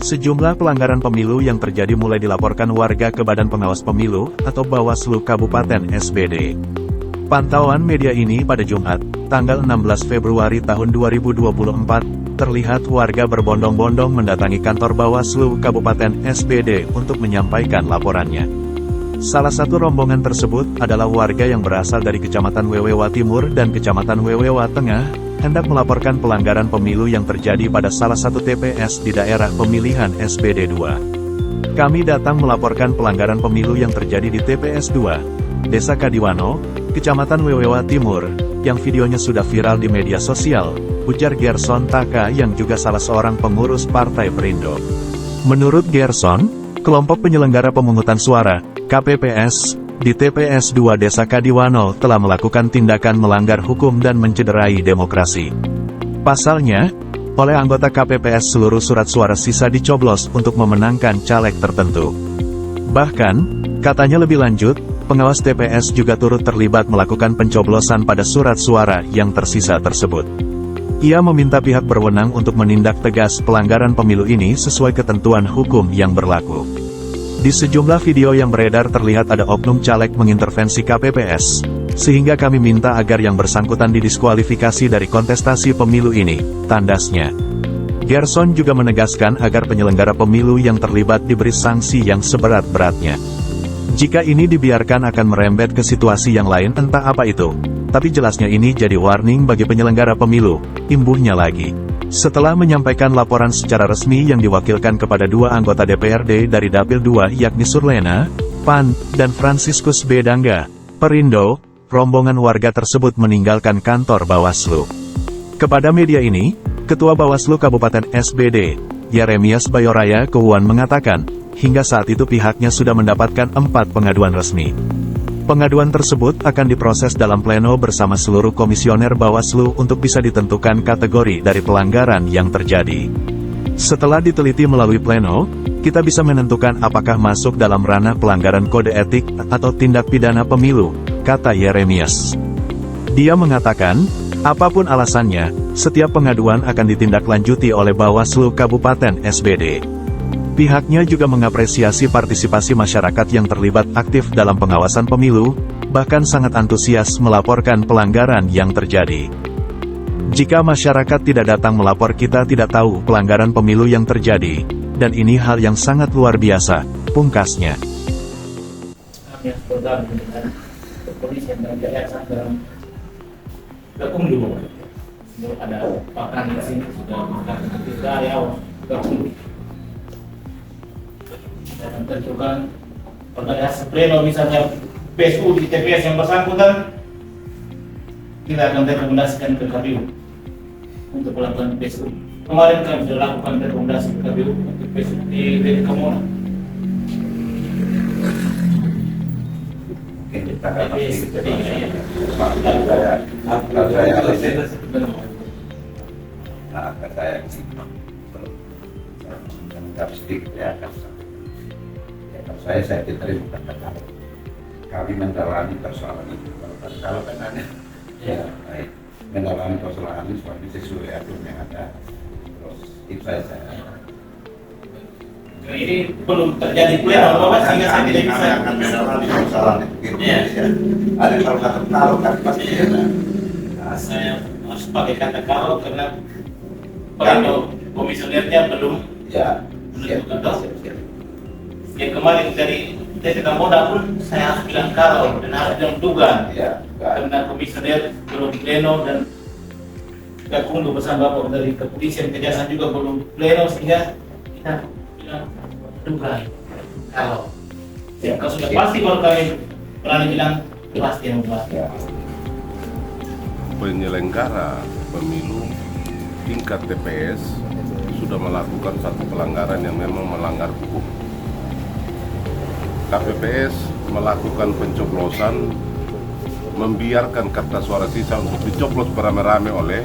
Sejumlah pelanggaran pemilu yang terjadi mulai dilaporkan warga ke Badan Pengawas Pemilu atau Bawaslu Kabupaten SBD. Pantauan media ini pada Jumat, tanggal 16 Februari tahun 2024, terlihat warga berbondong-bondong mendatangi kantor Bawaslu Kabupaten SBD untuk menyampaikan laporannya. Salah satu rombongan tersebut adalah warga yang berasal dari Kecamatan Wewewa Timur dan Kecamatan Wewewa Tengah, hendak melaporkan pelanggaran pemilu yang terjadi pada salah satu TPS di daerah pemilihan SBD 2. Kami datang melaporkan pelanggaran pemilu yang terjadi di TPS 2, Desa Kadiwano, Kecamatan Wewewa Timur, yang videonya sudah viral di media sosial, ujar Gerson Taka yang juga salah seorang pengurus Partai Perindo. Menurut Gerson, kelompok penyelenggara pemungutan suara, KPPS, di TPS 2 Desa Kadiwano telah melakukan tindakan melanggar hukum dan mencederai demokrasi. Pasalnya, oleh anggota KPPS seluruh surat suara sisa dicoblos untuk memenangkan caleg tertentu. Bahkan, katanya lebih lanjut, pengawas TPS juga turut terlibat melakukan pencoblosan pada surat suara yang tersisa tersebut. Ia meminta pihak berwenang untuk menindak tegas pelanggaran pemilu ini sesuai ketentuan hukum yang berlaku. Di sejumlah video yang beredar terlihat ada oknum caleg mengintervensi KPPS, sehingga kami minta agar yang bersangkutan didiskualifikasi dari kontestasi pemilu ini, tandasnya. Gerson juga menegaskan agar penyelenggara pemilu yang terlibat diberi sanksi yang seberat-beratnya. Jika ini dibiarkan akan merembet ke situasi yang lain entah apa itu, tapi jelasnya ini jadi warning bagi penyelenggara pemilu, imbuhnya lagi. Setelah menyampaikan laporan secara resmi yang diwakilkan kepada dua anggota DPRD dari Dapil 2 yakni Surlena, PAN, dan Franciscus B. Dangga, Perindo, rombongan warga tersebut meninggalkan kantor Bawaslu. Kepada media ini, Ketua Bawaslu Kabupaten SBD, Yeremias Bayoraya Keuan mengatakan, hingga saat itu pihaknya sudah mendapatkan 4 pengaduan resmi. Pengaduan tersebut akan diproses dalam pleno bersama seluruh komisioner Bawaslu untuk bisa ditentukan kategori dari pelanggaran yang terjadi. Setelah diteliti melalui pleno, kita bisa menentukan apakah masuk dalam ranah pelanggaran kode etik atau tindak pidana pemilu, kata Yeremias. Dia mengatakan, apapun alasannya, setiap pengaduan akan ditindaklanjuti oleh Bawaslu Kabupaten SBD. Pihaknya juga mengapresiasi partisipasi masyarakat yang terlibat aktif dalam pengawasan pemilu, bahkan sangat antusias melaporkan pelanggaran yang terjadi. Jika masyarakat tidak datang melapor kita tidak tahu pelanggaran pemilu yang terjadi, dan ini hal yang sangat luar biasa, pungkasnya. Ada pakan di sini sudah makan ketika dan tentukan pada pleno misalnya PSU di TPS yang bersangkutan, kita akan rekomendasikan ke KPU untuk melakukan PSU. Kemarin kami sudah lakukan rekomendasi ke KPU untuk PSU di Kemona. Saya diterima kata kami mendalami persoalan itu. Kalau kan ada, ya baik, mendalami persoalan ini sesuai aturan yang ada. Terus itu saja. Ini belum terjadi pleno, Bapak, sehingga saya tidak bisa akan mendalami persoalan itu. Ya. Ada kalau tapi pasti ada. Saya harus pakai kata kalau karena pleno komisionernya belum. Ya. Siap. Yang kemarin dari Kamoda pun saya harus bilang kalau dan harus bilang dugaan ya, karena komisioner belum pleno dan Gakumdu bersama Bapak dari kepolisian kejaksaan juga belum pleno sehingga kita bilang dugaan kalau sudah pasti kalau kami berani bilang pasti yang pasti. Penyelenggara pemilu tingkat TPS sudah melakukan satu pelanggaran yang memang melanggar hukum. KPPS melakukan pencoblosan, membiarkan kertas suara sisa untuk dicoblos beramai-ramai oleh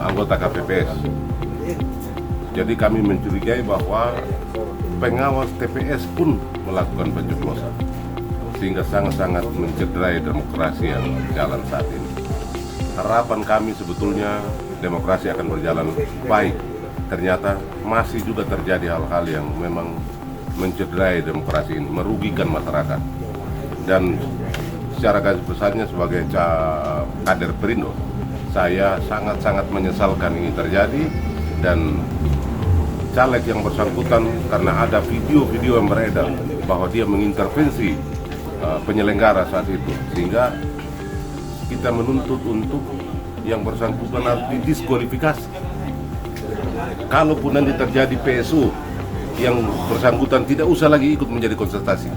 anggota KPPS. Jadi kami mencurigai bahwa pengawas TPS pun melakukan pencoblosan, sehingga sangat-sangat mencederai demokrasi yang jalan saat ini. Harapan kami sebetulnya demokrasi akan berjalan baik ternyata masih juga terjadi hal-hal yang memang mencederai demokrasi ini, merugikan masyarakat. Dan secara garis besarnya sebagai kader Perindo, saya sangat-sangat menyesalkan ini terjadi, dan caleg yang bersangkutan karena ada video-video yang beredar bahwa dia mengintervensi penyelenggara saat itu, sehingga kita menuntut untuk yang bersangkutan harus didiskualifikasi. Kalaupun nanti terjadi PSU, yang bersangkutan tidak usah lagi ikut menjadi konsultasi.